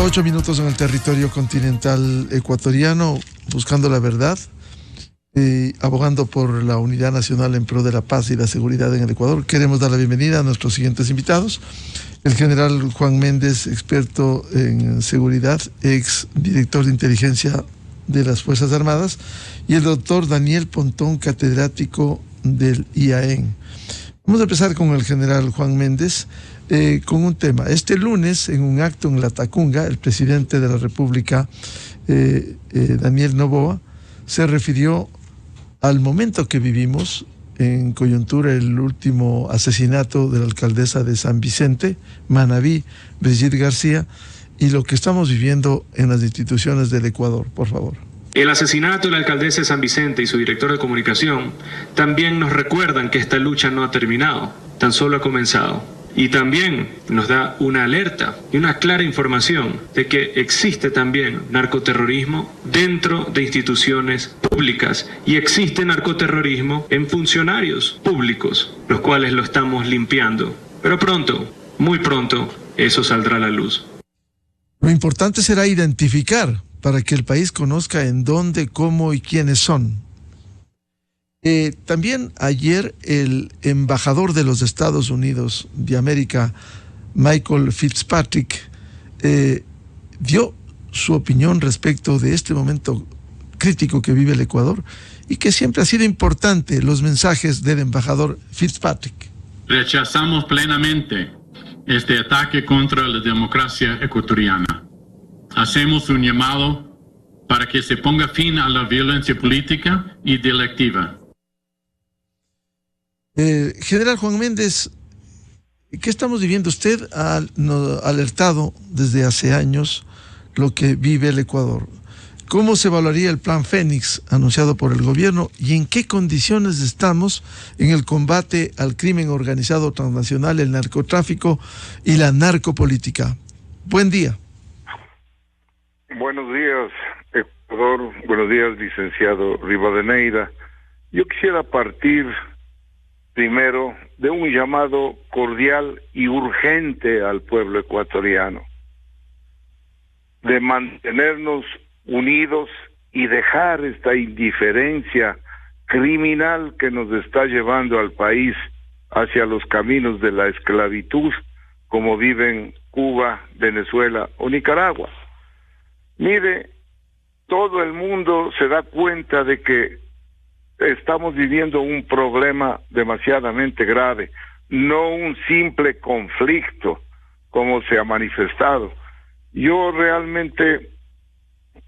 8 minutos en el territorio continental ecuatoriano, buscando la verdad, abogando por la unidad nacional en pro de la paz y la seguridad en el Ecuador. Queremos dar la bienvenida a nuestros siguientes invitados: el general Juan Méndez, experto en seguridad, ex director de inteligencia de las Fuerzas Armadas, y el doctor Daniel Pontón, catedrático del IAEN. Vamos a empezar con el general Juan Méndez, con un tema. Este lunes, en un acto en La Tacunga, el presidente de la República, Daniel Noboa, se refirió al momento que vivimos, en coyuntura el último asesinato de la alcaldesa de San Vicente, Manabí, Brigitte García, y lo que estamos viviendo en las instituciones del Ecuador. Por favor. El asesinato de la alcaldesa de San Vicente y su director de comunicación también nos recuerdan que esta lucha no ha terminado, tan solo ha comenzado. Y también nos da una alerta y una clara información de que existe también narcoterrorismo dentro de instituciones públicas y existe narcoterrorismo en funcionarios públicos, los cuales lo estamos limpiando. Pero pronto, muy pronto, eso saldrá a la luz. Lo importante será identificar para que el país conozca en dónde, cómo y quiénes son. También ayer el embajador de los Estados Unidos de América, Michael Fitzpatrick, dio su opinión respecto de este momento crítico que vive el Ecuador y que siempre ha sido importante los mensajes del embajador Fitzpatrick. Rechazamos plenamente este ataque contra la democracia ecuatoriana. Hacemos un llamado para que se ponga fin a la violencia política y delictiva. General Juan Méndez, ¿qué estamos viviendo? Usted ha alertado desde hace años lo que vive el Ecuador. ¿Cómo se evaluaría el Plan Fénix anunciado por el gobierno y en qué condiciones estamos en el combate al crimen organizado transnacional, el narcotráfico y la narcopolítica? Buen día. Buenos días, Ecuador. Buenos días, licenciado Rivadeneira. Yo quisiera partir primero de un llamado cordial y urgente al pueblo ecuatoriano, de mantenernos unidos y dejar esta indiferencia criminal que nos está llevando al país hacia los caminos de la esclavitud, como viven Cuba, Venezuela o Nicaragua. Mire, todo el mundo se da cuenta de que estamos viviendo un problema demasiadamente grave, no un simple conflicto como se ha manifestado. Yo realmente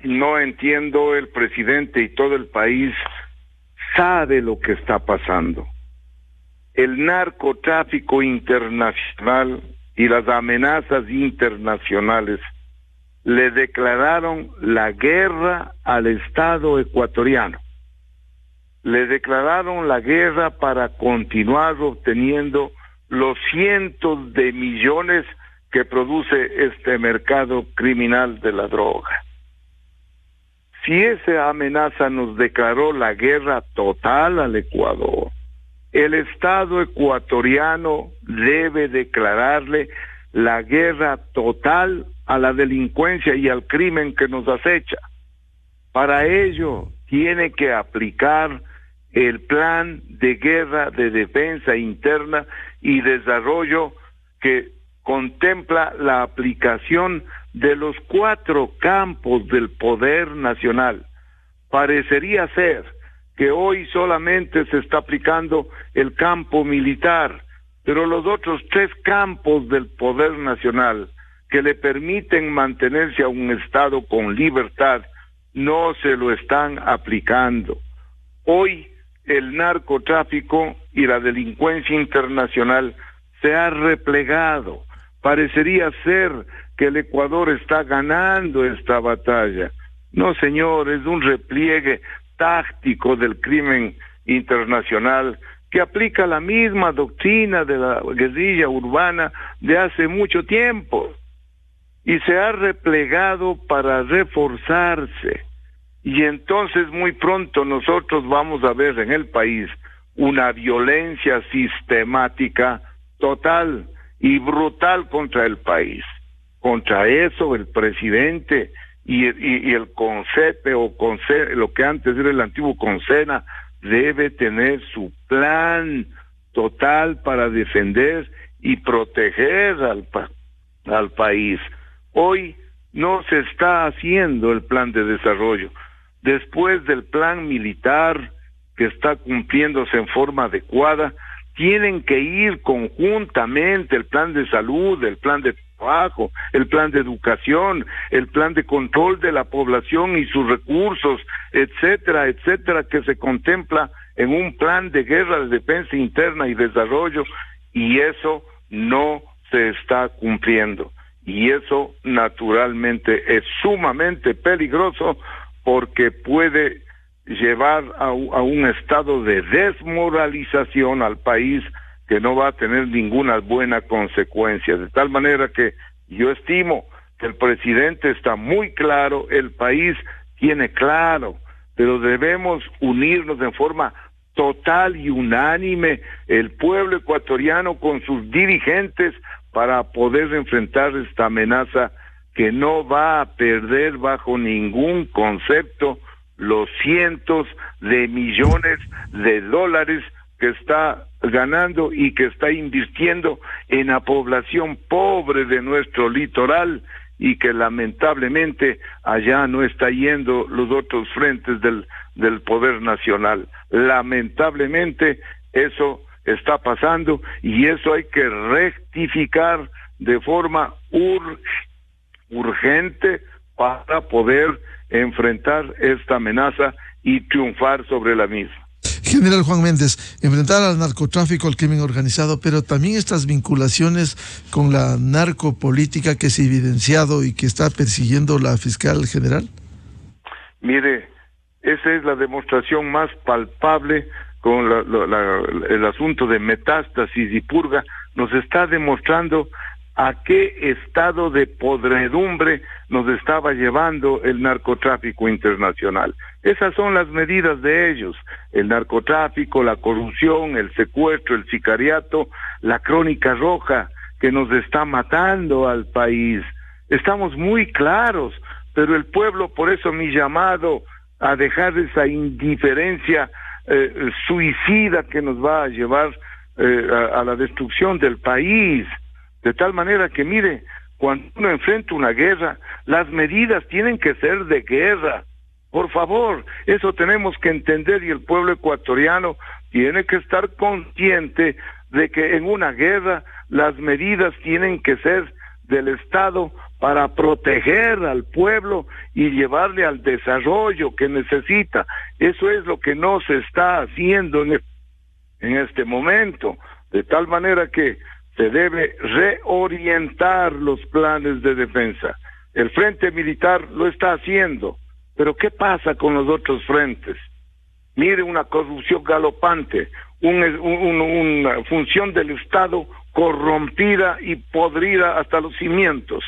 no entiendo, el presidente y todo el país sabe lo que está pasando. El narcotráfico internacional y las amenazas internacionales le declararon la guerra al Estado ecuatoriano. Le declararon la guerra para continuar obteniendo los cientos de millones que produce este mercado criminal de la droga. Si esa amenaza nos declaró la guerra total al Ecuador, el Estado ecuatoriano debe declararle la guerra total a la delincuencia y al crimen que nos acecha. Para ello tiene que aplicar el plan de guerra, de defensa interna y desarrollo que contempla la aplicación de los 4 campos del poder nacional. Parecería ser que hoy solamente se está aplicando el campo militar, pero los otros 3 campos del poder nacional que le permiten mantenerse a un Estado con libertad no se lo están aplicando. Hoy el narcotráfico y la delincuencia internacional se ha replegado. Parecería ser que el Ecuador está ganando esta batalla. No, señor, es un repliegue táctico del crimen internacional que aplica la misma doctrina de la guerrilla urbana de hace mucho tiempo y se ha replegado para reforzarse. Y entonces muy pronto nosotros vamos a ver en el país una violencia sistemática total y brutal contra el país. Contra eso el presidente y el CONCEPE lo que antes era el antiguo CONSENA debe tener su plan total para defender y proteger al país. Hoy no se está haciendo el plan de desarrollo. Después del plan militar que está cumpliéndose en forma adecuada, tienen que ir conjuntamente el plan de salud, el plan de trabajo, el plan de educación, el plan de control de la población y sus recursos, etcétera, etcétera, que se contempla en un plan de guerra, de defensa interna y desarrollo, y eso no se está cumpliendo. Y eso naturalmente es sumamente peligroso porque puede llevar a un estado de desmoralización al país que no va a tener ninguna buena consecuencia. De tal manera que yo estimo que el presidente está muy claro, el país tiene claro, pero debemos unirnos en forma total y unánime, el pueblo ecuatoriano con sus dirigentes, para poder enfrentar esta amenaza que no va a perder bajo ningún concepto los cientos de millones de dólares que está ganando y que está invirtiendo en la población pobre de nuestro litoral, y que lamentablemente allá no está yendo los otros frentes del poder nacional. Lamentablemente eso está pasando, y eso hay que rectificar de forma urgente para poder enfrentar esta amenaza y triunfar sobre la misma. General Juan Méndez, enfrentar al narcotráfico, al crimen organizado, pero también estas vinculaciones con la narcopolítica que se ha evidenciado y que está persiguiendo la fiscal general. Mire, esa es la demostración más palpable con el asunto de Metástasis y Purga. Nos está demostrando a qué estado de podredumbre nos estaba llevando el narcotráfico internacional. Esas son las medidas de ellos: el narcotráfico, la corrupción, el secuestro, el sicariato, la crónica roja que nos está matando al país. Estamos muy claros, pero el pueblo, por eso mi llamado a dejar esa indiferencia suicida que nos va a llevar a la destrucción del país. De tal manera que, mire, cuando uno enfrenta una guerra, las medidas tienen que ser de guerra. Por favor, eso tenemos que entender, y el pueblo ecuatoriano tiene que estar consciente de que en una guerra las medidas tienen que ser del Estado para proteger al pueblo y llevarle al desarrollo que necesita. Eso es lo que no se está haciendo en este momento, de tal manera que se debe reorientar los planes de defensa. El frente militar lo está haciendo, pero ¿qué pasa con los otros frentes? Mire, una corrupción galopante, una función del Estado corrompida y podrida hasta los cimientos,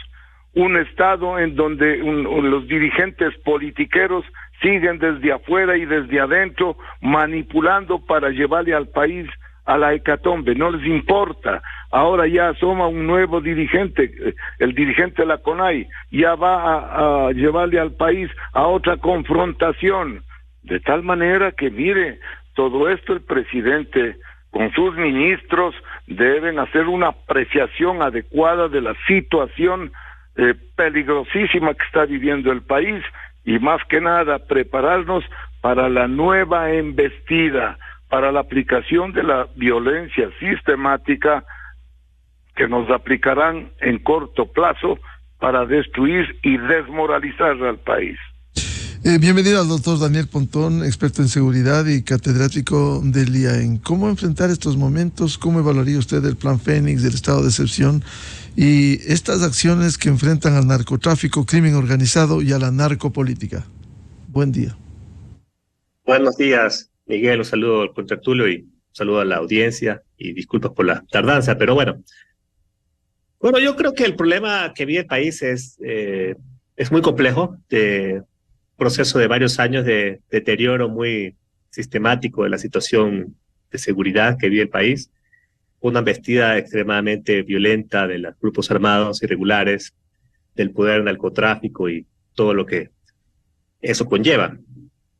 un Estado en donde los dirigentes politiqueros siguen desde afuera y desde adentro manipulando para llevarle al país a la hecatombe. No les importa. Ahora ya asoma un nuevo dirigente, el dirigente de la CONAI, ya va a llevarle al país a otra confrontación. De tal manera que, mire, todo esto el presidente con sus ministros deben hacer una apreciación adecuada de la situación peligrosísima que está viviendo el país, y más que nada prepararnos para la nueva embestida, para la aplicación de la violencia sistemática que nos aplicarán en corto plazo para destruir y desmoralizar al país. Bienvenido al doctor Daniel Pontón, experto en seguridad y catedrático del IAEN. ¿Cómo enfrentar estos momentos? ¿Cómo evaluaría usted el Plan Fénix, del estado de excepción y estas acciones que enfrentan al narcotráfico, crimen organizado y a la narcopolítica? Buen día. Buenos días, Miguel. Un saludo al contratulio y un saludo a la audiencia, y disculpas por la tardanza, pero bueno, yo creo que el problema que vive el país es muy complejo, de proceso de varios años de deterioro muy sistemático de la situación de seguridad que vive el país, una embestida extremadamente violenta de los grupos armados irregulares, del poder del narcotráfico y todo lo que eso conlleva.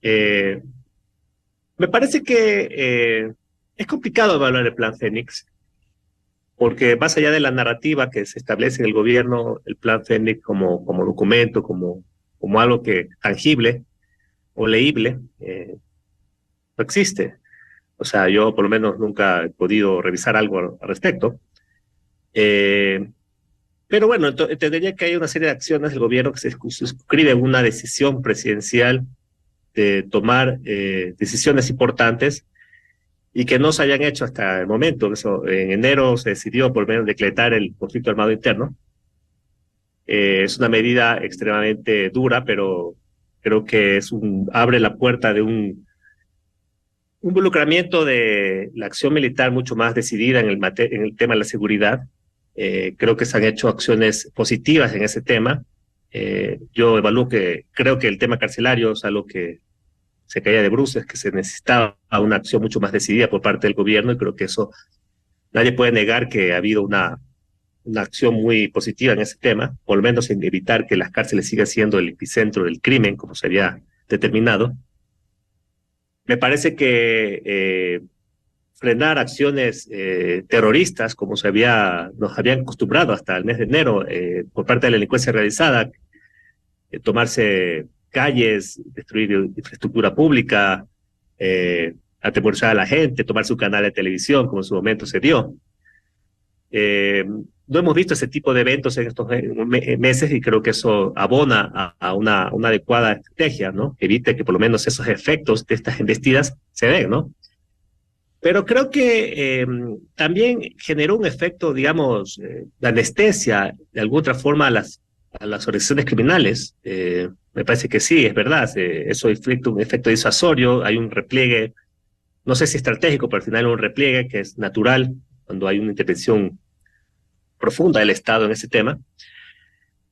Me parece que es complicado evaluar el Plan Fénix, porque más allá de la narrativa que se establece en el gobierno, el Plan Fénix como documento, como algo que tangible o leíble, no existe. O sea, yo por lo menos nunca he podido revisar algo al respecto. Pero bueno, entendería que hay una serie de acciones del gobierno que se suscribe en una decisión presidencial de tomar decisiones importantes y que no se hayan hecho hasta el momento. Eso, en enero se decidió por lo menos decretar el conflicto armado interno. Es una medida extremadamente dura, pero creo que abre la puerta de un involucramiento de la acción militar mucho más decidida en el tema de la seguridad. Creo que se han hecho acciones positivas en ese tema. Yo creo que el tema carcelario es algo que se caía de bruces, que se necesitaba una acción mucho más decidida por parte del gobierno, y creo que eso nadie puede negar que ha habido una acción muy positiva en ese tema, por lo menos en evitar que las cárceles sigan siendo el epicentro del crimen, como se había determinado. Me parece que frenar acciones terroristas, como nos habían acostumbrado hasta el mes de enero por parte de la delincuencia realizada, tomarse calles, destruir infraestructura pública, atemorizar a la gente, tomar su canal de televisión, como en su momento se dio. No hemos visto ese tipo de eventos en estos meses, y creo que eso abona a una adecuada estrategia, ¿no? Evite que por lo menos esos efectos de estas embestidas se den, ¿no? Pero creo que también generó un efecto, digamos, de anestesia, de alguna otra forma, a las organizaciones criminales. Me parece que sí, es verdad. Eso inflige un efecto disuasorio, hay un repliegue, no sé si estratégico, pero al final un repliegue que es natural cuando hay una intervención profunda del Estado en ese tema,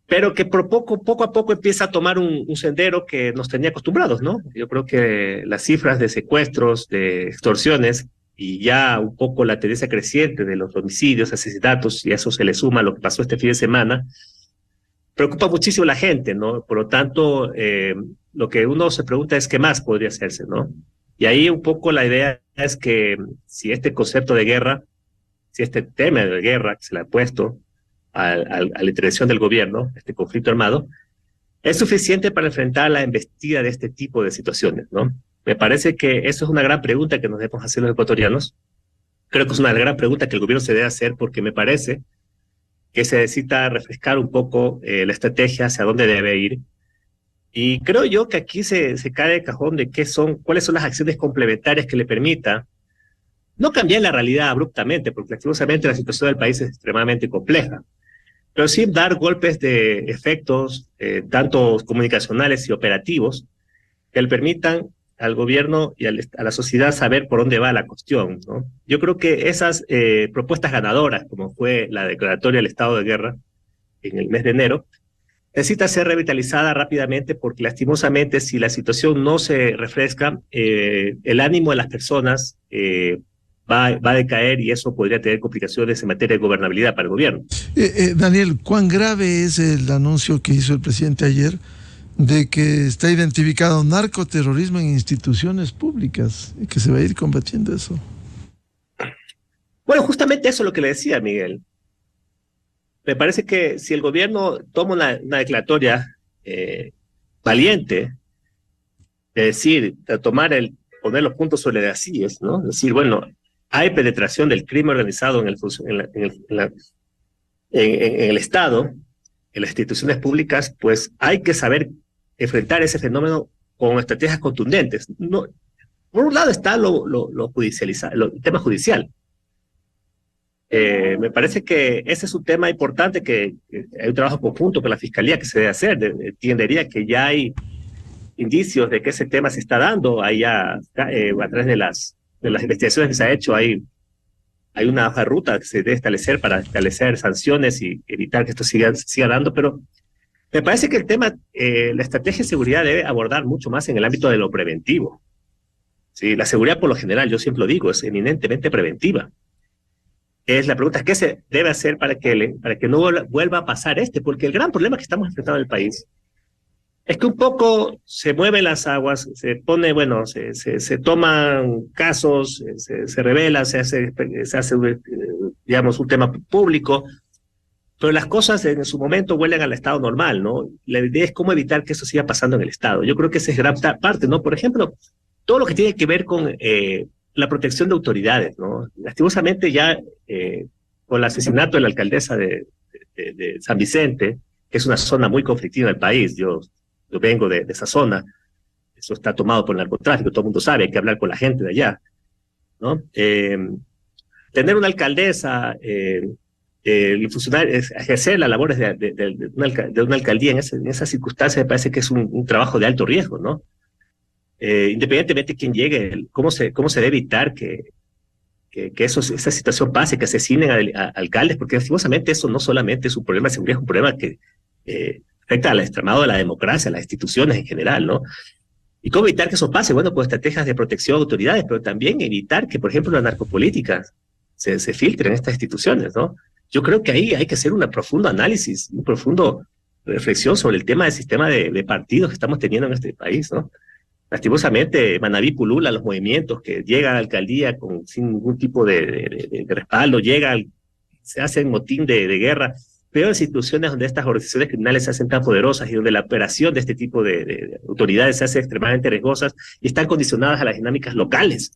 pero que poco a poco empieza a tomar un sendero que nos tenía acostumbrados, ¿no? Yo creo que las cifras de secuestros, de extorsiones, y ya un poco la tendencia creciente de los homicidios, asesinatos, y a eso se le suma lo que pasó este fin de semana, preocupa muchísimo a la gente, ¿no? Por lo tanto, lo que uno se pregunta es qué más podría hacerse, ¿no? Y ahí un poco la idea es que si este concepto de guerra, si este tema de guerra que se le ha puesto a la intervención del gobierno, este conflicto armado, es suficiente para enfrentar la embestida de este tipo de situaciones, ¿no? Me parece que eso es una gran pregunta que nos debemos hacer los ecuatorianos. Creo que es una gran pregunta que el gobierno se debe hacer, porque me parece que se necesita refrescar un poco la estrategia hacia dónde debe ir. Y creo yo que aquí se cae el cajón de cuáles son las acciones complementarias que le permitan no cambiar la realidad abruptamente, porque lastimosamente la situación del país es extremadamente compleja, pero sí dar golpes de efectos, tanto comunicacionales y operativos, que le permitan al gobierno y a la sociedad saber por dónde va la cuestión, ¿no? Yo creo que esas propuestas ganadoras, como fue la declaratoria del estado de guerra en el mes de enero, necesita ser revitalizada rápidamente, porque lastimosamente si la situación no se refresca, el ánimo de las personas va a decaer, y eso podría tener complicaciones en materia de gobernabilidad para el gobierno. Daniel, ¿cuán grave es el anuncio que hizo el presidente ayer de que está identificado narcoterrorismo en instituciones públicas y que se va a ir combatiendo eso? Bueno, justamente eso es lo que le decía Miguel. Me parece que si el gobierno toma una declaratoria valiente, de decir, de poner los puntos sobre las sillas, ¿no? Decir, bueno, hay penetración del crimen organizado en el Estado, en las instituciones públicas, pues hay que saber enfrentar ese fenómeno con estrategias contundentes. No, por un lado está el tema judicial. Me parece que ese es un tema importante, que hay un trabajo conjunto con la Fiscalía que se debe hacer. Entendería que ya hay indicios de que ese tema se está dando. Ahí ya, a través de las investigaciones que se ha hecho, hay una hoja de ruta que se debe establecer para establecer sanciones y evitar que esto siga dando, pero me parece que el tema, la estrategia de seguridad debe abordar mucho más en el ámbito de lo preventivo. ¿Sí? La seguridad, por lo general, yo siempre lo digo, es eminentemente preventiva. es la pregunta, ¿qué se debe hacer para que no vuelva a pasar porque el gran problema que estamos enfrentando en el país es que un poco se mueven las aguas, se pone, bueno, se toman casos, se revela, se hace, digamos, un tema público, pero las cosas en su momento vuelven al estado normal, ¿no? La idea es cómo evitar que eso siga pasando en el estado. Yo creo que esa es gran parte, ¿no? Por ejemplo, todo lo que tiene que ver con la protección de autoridades, ¿no? Lastimosamente ya con el asesinato de la alcaldesa de San Vicente, que es una zona muy conflictiva del país, yo vengo de esa zona, eso está tomado por el narcotráfico, todo el mundo sabe, hay que hablar con la gente de allá, ¿no? Tener una alcaldesa, ejercer las labores de una alcaldía en esa circunstancia me parece que es un trabajo de alto riesgo, ¿no? Independientemente de quién llegue, cómo se debe evitar que esa situación pase, que asesinen a alcaldes, porque lastimosamente eso no solamente es un problema de seguridad, es un problema que afecta al extremado de la democracia, a las instituciones en general, ¿no? ¿Y cómo evitar que eso pase? Bueno, pues estrategias de protección de autoridades, pero también evitar que, por ejemplo, la narcopolítica se filtre en estas instituciones, ¿no? Yo creo que ahí hay que hacer un profundo análisis, una profunda reflexión sobre el tema del sistema de partidos que estamos teniendo en este país, ¿no? Lastimosamente, Manabí pulula los movimientos que llegan a la alcaldía sin ningún tipo de respaldo, se hacen motín de guerra, pero en situaciones donde estas organizaciones criminales se hacen tan poderosas y donde la operación de este tipo de autoridades se hace extremadamente riesgosas y están condicionadas a las dinámicas locales.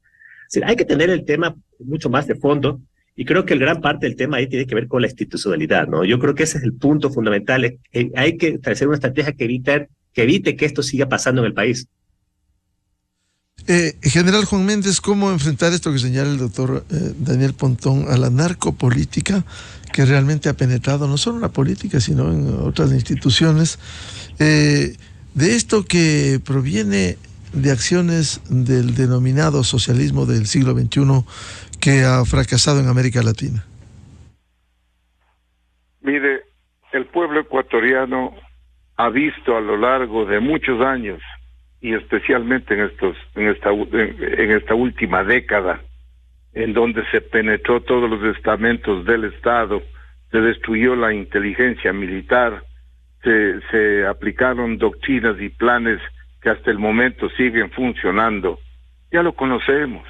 Es decir, hay que tener el tema mucho más de fondo y creo que gran parte del tema ahí tiene que ver con la institucionalidad, ¿no? Yo creo que ese es el punto fundamental. Hay que establecer una estrategia que evite que esto siga pasando en el país. General Juan Méndez, ¿cómo enfrentar esto que señala el doctor Daniel Pontón a la narcopolítica que realmente ha penetrado no solo en la política, sino en otras instituciones? De esto que proviene de acciones del denominado socialismo del siglo XXI que ha fracasado en América Latina. Mire, el pueblo ecuatoriano ha visto a lo largo de muchos años y especialmente en esta última década, en donde se penetró todos los estamentos del Estado, se destruyó la inteligencia militar, se aplicaron doctrinas y planes que hasta el momento siguen funcionando. Ya lo conocemos.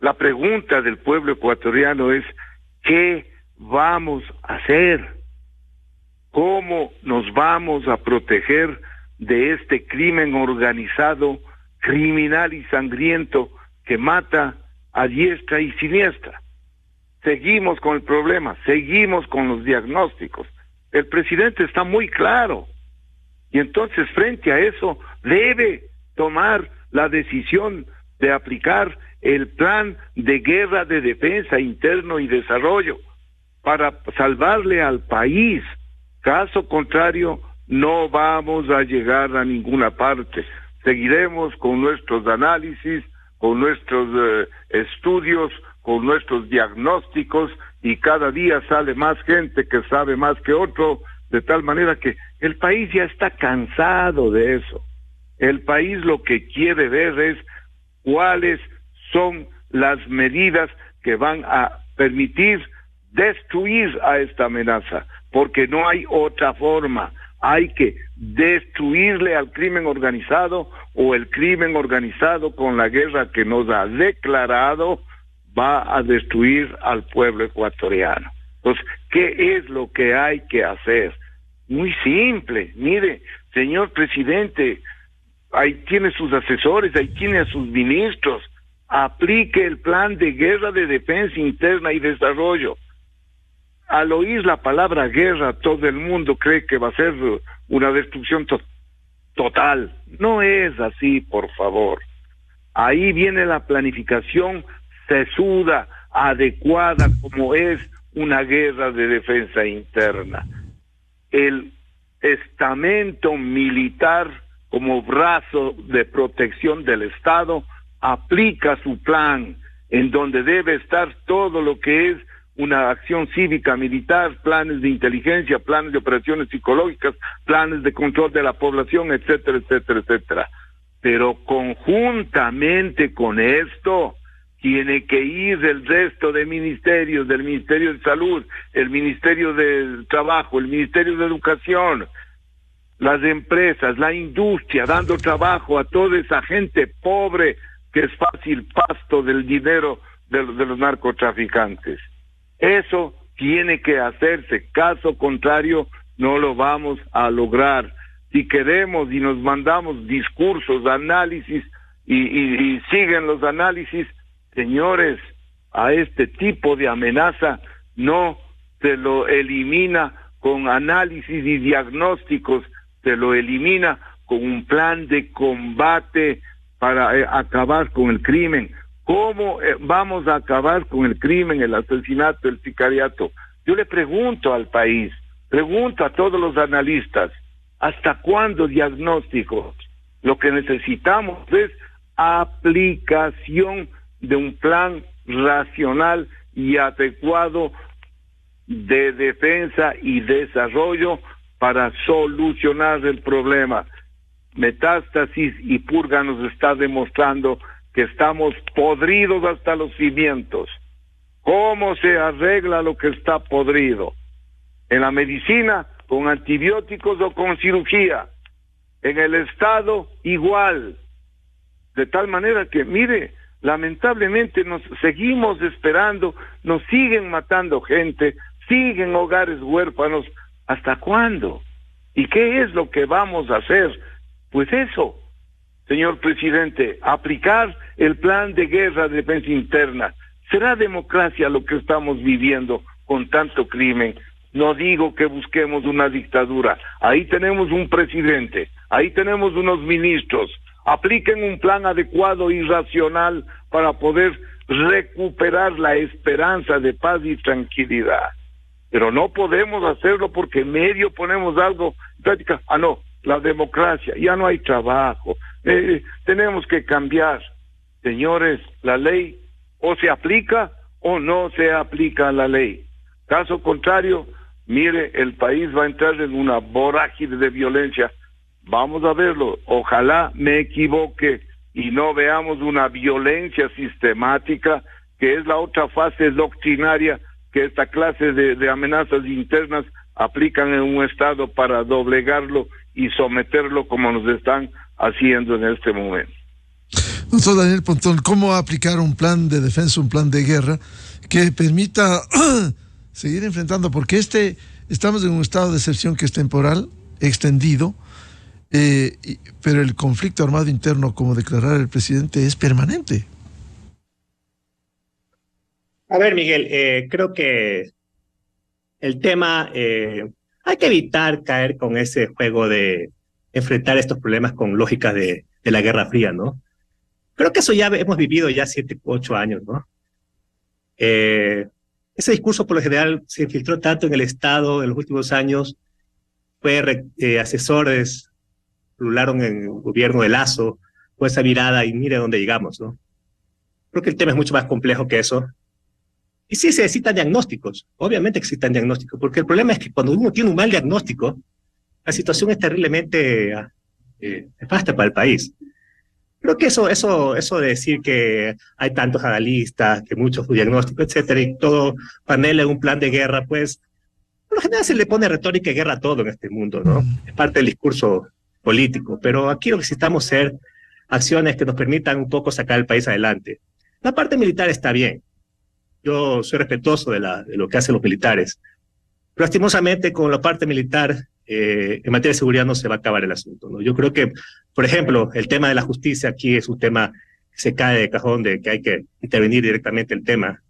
La pregunta del pueblo ecuatoriano es, ¿qué vamos a hacer? ¿Cómo nos vamos a proteger de este crimen organizado, criminal y sangriento que mata a diestra y siniestra? Seguimos con el problema, seguimos con los diagnósticos. El presidente está muy claro. Y entonces, frente a eso, debe tomar la decisión de aplicar el plan de guerra, de defensa interno y desarrollo para salvarle al país. Caso contrario, no vamos a llegar a ninguna parte. Seguiremos con nuestros análisis, con nuestros estudios, con nuestros diagnósticos, y cada día sale más gente que sabe más que otro, de tal manera que el país ya está cansado de eso. El país lo que quiere ver es cuáles son las medidas que van a permitir destruir a esta amenaza, porque no hay otra forma. Hay que destruirle al crimen organizado, o el crimen organizado, con la guerra que nos ha declarado, va a destruir al pueblo ecuatoriano. Entonces, ¿qué es lo que hay que hacer? Muy simple. Mire, señor presidente, ahí tiene sus asesores, ahí tiene a sus ministros. Aplique el plan de guerra, de defensa interna y desarrollo. Al oír la palabra guerra, todo el mundo cree que va a ser una destrucción total. No es así, por favor. Ahí viene la planificación sesuda, adecuada, como es una guerra de defensa interna. El estamento militar, como brazo de protección del Estado, aplica su plan, en donde debe estar todo lo que es una acción cívica militar, planes de inteligencia, planes de operaciones psicológicas, planes de control de la población, etcétera, etcétera, etcétera. Pero conjuntamente con esto, tiene que ir del resto de ministerios, del Ministerio de Salud, el Ministerio del Trabajo, el Ministerio de Educación, las empresas, la industria, dando trabajo a toda esa gente pobre que es fácil pasto del dinero de los narcotraficantes. Eso tiene que hacerse, caso contrario no lo vamos a lograr. Si queremos y nos mandamos discursos, análisis y siguen los análisis, señores, a este tipo de amenaza no se lo elimina con análisis y diagnósticos, se lo elimina con un plan de combate para acabar con el crimen. ¿Cómo vamos a acabar con el crimen, el asesinato, el sicariato? Yo le pregunto al país, pregunto a todos los analistas, ¿hasta cuándo diagnósticos? Lo que necesitamos es aplicación de un plan racional y adecuado de defensa y desarrollo para solucionar el problema. Metástasis y Purga nos está demostrando que estamos podridos hasta los cimientos. ¿Cómo se arregla lo que está podrido? En la medicina, con antibióticos o con cirugía. En el Estado, igual. De tal manera que, mire, lamentablemente nos seguimos esperando, nos siguen matando gente, siguen hogares huérfanos. ¿Hasta cuándo? ¿Y qué es lo que vamos a hacer? Pues eso, señor presidente, aplicar el plan de guerra de defensa interna. ¿Será democracia lo que estamos viviendo con tanto crimen? No digo que busquemos una dictadura. Ahí tenemos un presidente, ahí tenemos unos ministros. Apliquen un plan adecuado y racional para poder recuperar la esperanza de paz y tranquilidad. Pero no podemos hacerlo porque en medio ponemos algo en práctica. No, la democracia, ya no hay trabajo. Tenemos que cambiar. Señores, la ley o se aplica o no se aplica la ley. Caso contrario, mire, el país va a entrar en una vorágine de violencia. Vamos a verlo. Ojalá me equivoque y no veamos una violencia sistemática, que es la otra fase doctrinaria que esta clase de amenazas internas aplican en un Estado para doblegarlo y someterlo como nos están haciendo en este momento. Doctor Daniel Pontón, ¿cómo aplicar un plan de defensa, un plan de guerra que permita seguir enfrentando? Porque estamos en un estado de excepción que es temporal, extendido, pero el conflicto armado interno, como declarara el presidente, es permanente. A ver, Miguel, creo que el tema, hay que evitar caer con ese juego de enfrentar estos problemas con lógicas de la Guerra Fría, ¿no? Creo que eso ya hemos vivido ya 7, 8 años, ¿no? Ese discurso por lo general se infiltró tanto en el Estado en los últimos años, asesores rularon en el gobierno de Lazo, con esa mirada y mire dónde llegamos, ¿no? Creo que el tema es mucho más complejo que eso. Y sí se necesitan diagnósticos, obviamente que necesitan diagnósticos, porque el problema es que cuando uno tiene un mal diagnóstico, la situación es terriblemente nefasta para el país. Creo que eso de decir que hay tantos analistas, que muchos diagnósticos, etcétera, y todo panela en un plan de guerra, pues, por lo general se le pone retórica de guerra a todo en este mundo, ¿no? Es parte del discurso político, pero aquí lo que necesitamos ser acciones que nos permitan un poco sacar el país adelante. La parte militar está bien. Yo soy respetuoso de lo que hacen los militares. Pero lastimosamente con la parte militar, en materia de seguridad no se va a acabar el asunto, ¿no? Yo creo que, por ejemplo, el tema de la justicia aquí es un tema que se cae de cajón, de que hay que intervenir directamente el tema,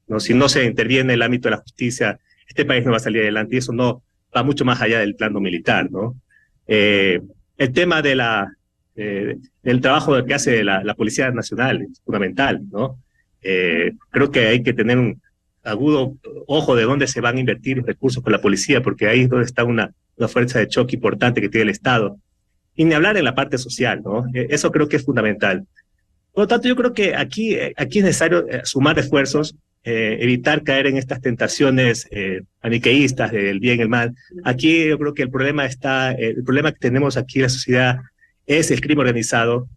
¿no? Si no se interviene en el ámbito de la justicia, este país no va a salir adelante, y eso no va mucho más allá del plano militar, ¿no? El tema de del trabajo que hace la Policía Nacional es fundamental, ¿no? Creo que hay que tener un agudo ojo de dónde se van a invertir los recursos con la policía, porque ahí es donde está una fuerza de choque importante que tiene el Estado. Y ni hablar en la parte social, ¿no? Eso creo que es fundamental. Por lo tanto, yo creo que aquí es necesario sumar esfuerzos, evitar caer en estas tentaciones maniqueístas del bien y el mal. Aquí yo creo que el problema que tenemos aquí en la sociedad es el crimen organizado,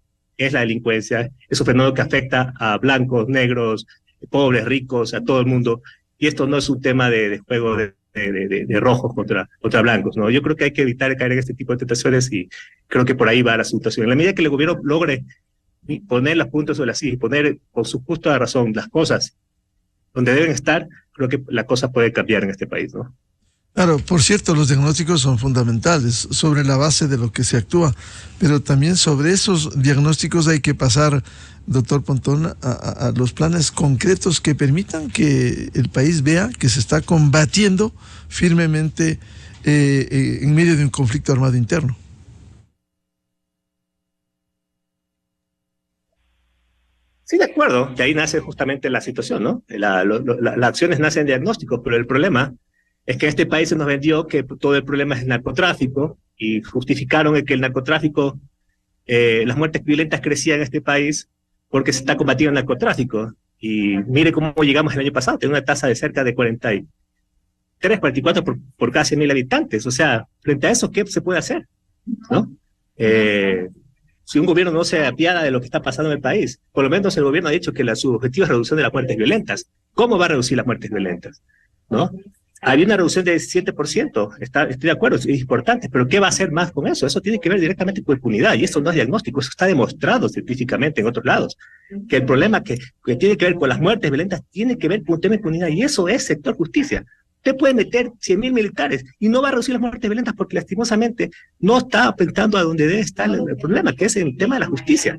es la delincuencia, es un fenómeno que afecta a blancos, negros, pobres, ricos, a todo el mundo, y esto no es un tema de juego de rojos contra blancos, ¿no? Yo creo que hay que evitar caer en este tipo de tentaciones y creo que por ahí va la situación. En la medida que el gobierno logre poner los puntos sobre las sillas y poner con su justa razón las cosas donde deben estar, creo que la cosa puede cambiar en este país, ¿no? Claro, por cierto, los diagnósticos son fundamentales sobre la base de lo que se actúa, pero también sobre esos diagnósticos hay que pasar, doctor Pontón, a los planes concretos que permitan que el país vea que se está combatiendo firmemente en medio de un conflicto armado interno. Sí, de acuerdo, que ahí nace justamente la situación, ¿no? Las acciones nacen diagnósticos, pero el problema es que en este país se nos vendió que todo el problema es el narcotráfico y justificaron que el narcotráfico, las muertes violentas crecían en este país porque se está combatiendo el narcotráfico. Y mire cómo llegamos el año pasado, tenía una tasa de cerca de 43, 44 por cada 100.000 habitantes. O sea, frente a eso, ¿qué se puede hacer? ¿No? Si un gobierno no se apiada de lo que está pasando en el país, por lo menos el gobierno ha dicho que su objetivo es reducción de las muertes violentas. ¿Cómo va a reducir las muertes violentas? ¿No? Había una reducción de 7%, estoy de acuerdo, es importante, pero ¿qué va a hacer más con eso? Eso tiene que ver directamente con impunidad, y eso no es diagnóstico, eso está demostrado científicamente en otros lados, que el problema que tiene que ver con las muertes violentas tiene que ver con un tema de impunidad, y eso es sector justicia. Usted puede meter 100.000 militares y no va a reducir las muertes violentas porque lastimosamente no está apuntando a donde debe estar el problema, que es el tema de la justicia.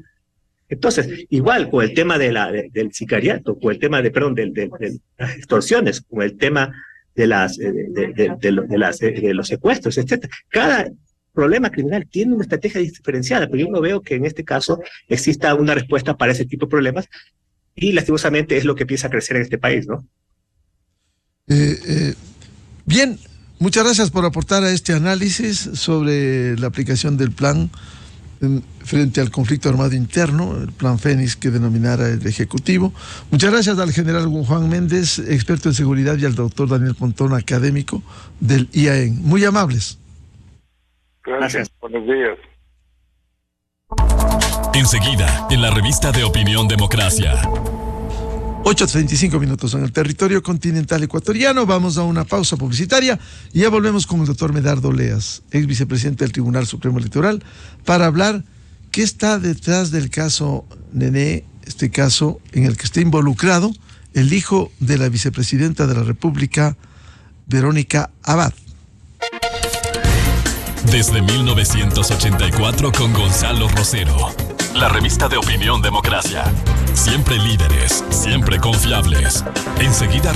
Entonces, igual con el tema del sicariato, con el tema de las extorsiones, con el tema de los secuestros, etc. Cada problema criminal tiene una estrategia diferenciada, pero yo no veo que en este caso exista una respuesta para ese tipo de problemas y lastimosamente es lo que empieza a crecer en este país, ¿no? Bien, muchas gracias por aportar a este análisis sobre la aplicación del plan frente al conflicto armado interno, el plan Fénix que denominara el Ejecutivo. Muchas gracias al general Juan Méndez, experto en seguridad, y al doctor Daniel Pontón, académico del IAEN. Muy amables. Gracias. Buenos días. Enseguida, en la revista de Opinión Democracia. 8:35 minutos en el territorio continental ecuatoriano. Vamos a una pausa publicitaria y ya volvemos con el doctor Medardo Leas, ex vicepresidente del Tribunal Supremo Electoral, para hablar qué está detrás del caso Nené, este caso en el que está involucrado el hijo de la vicepresidenta de la República, Verónica Abad. Desde 1984 con Gonzalo Rosero. La revista de Opinión Democracia. Siempre líderes, siempre confiables. Enseguida